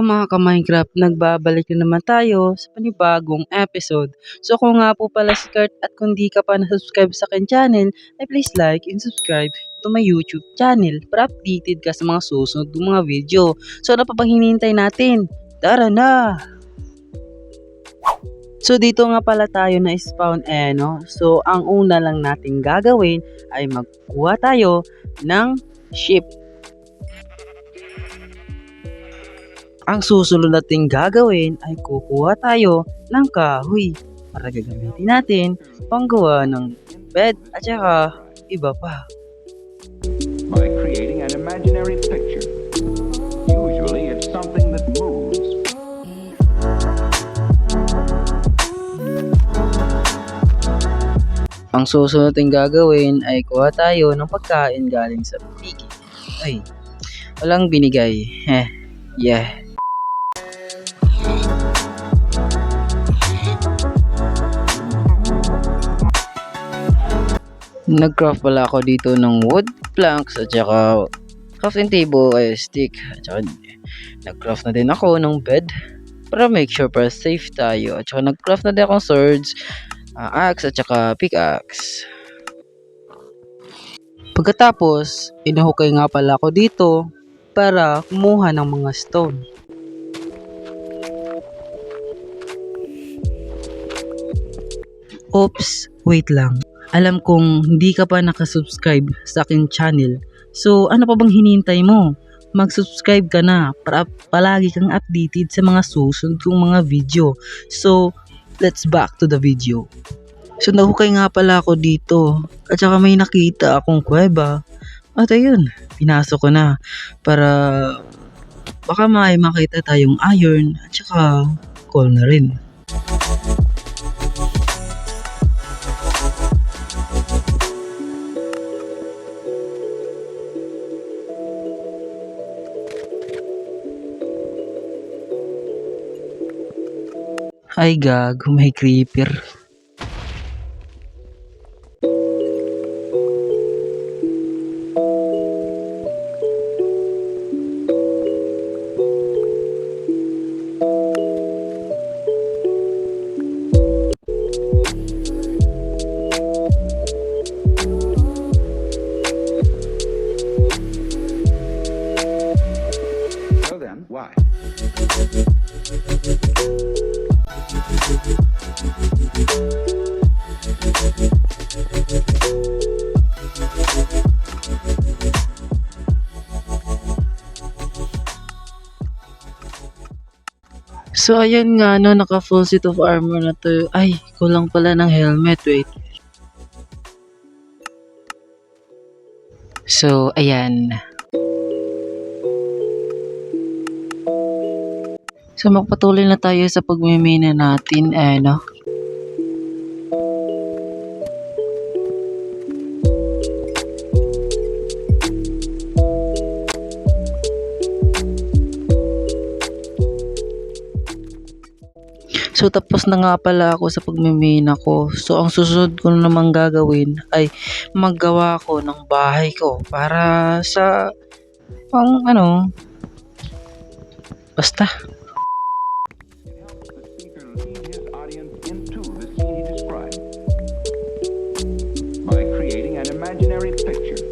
Mga ka-Minecraft, nagbabalik na naman tayo sa panibagong episode. So kung nga po pala si Kurt at kung di ka pa na-subscribe sa akin channel, ay please like and subscribe to my YouTube channel para updated ka sa mga susunod ng mga video. So ano pa bang hinihintay natin? Tara na! So dito nga pala tayo na spawn no? So ang una lang nating gagawin ay magkuha tayo ng ship. Ang susunod nating gagawin ay kukuha tayo ng kahoy para gagamitin natin panggawa ng bed at saka iba pa. By creating an imaginary picture. Usually it's something that moves. Ang susunod nating gagawin ay kuha tayo ng pagkain galing sa piggy. Ay, walang binigay. Yeah. Nag-craft pala ako dito ng wood planks at saka crafting table ay stick at saka nag-craft na din ako ng bed para make sure para safe tayo at saka nag-craft na din akong swords, axe at saka pickaxe. Pagkatapos inahukay nga pala ako dito para kumuha ng mga stone. Oops, wait lang. Alam kong hindi ka pa nakasubscribe sa akin channel. So ano pa bang hinihintay mo? Mag-subscribe ka na para palagi kang updated sa mga susunod kong mga video. So let's back to the video. So nahukay nga pala ako dito at saka may nakita akong kuweba. At ayun, pinasok ko na para baka may makita tayong iron at saka coal na rin. Ay gago, may creeper. So then, why? So ayan nga no, naka full set of armor na to. Ay, kulang pala ng helmet, wait. So ayan. So magpatuloy na tayo sa pagmimina natin no. So tapos na nga pala ako sa pagmimina ko. So ang susunod ko namang gagawin ay maggawa ko ng bahay ko para sa pang basta. The speaker lead his audience into the scene he described. By creating an imaginary picture.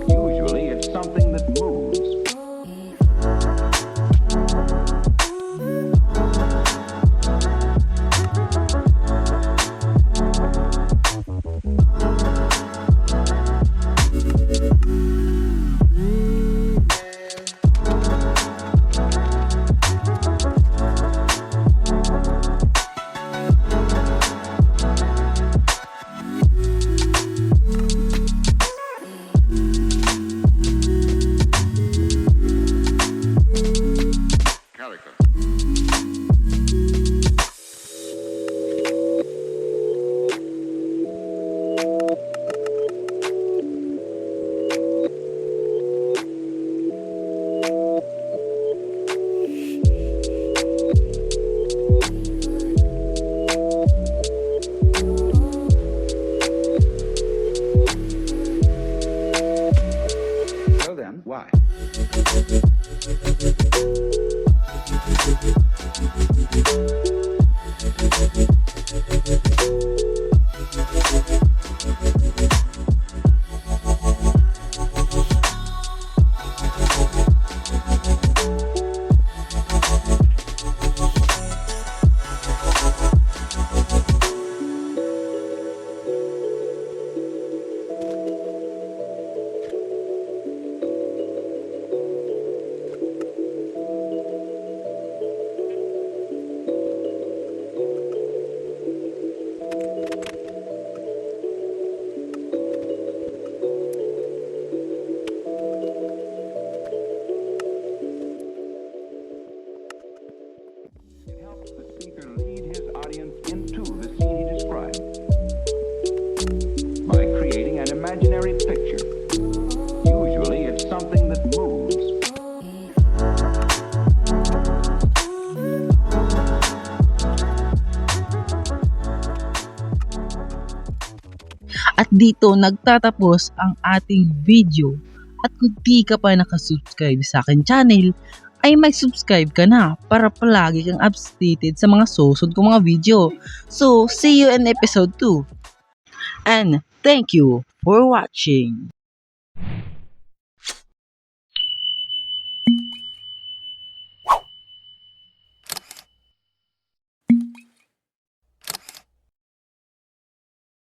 Usually it's something that moves. It helps the speaker lead his audience into the scene he described by creating an imaginary picture. Usually, it's something that moves. At dito nagtatapos ang ating video. At kung di ka pa nakasubscribe sa akin channel, ay mag-subscribe ka na para palagi kang updated sa mga susunod kong mga video. So, see you in episode 2. And thank you for watching.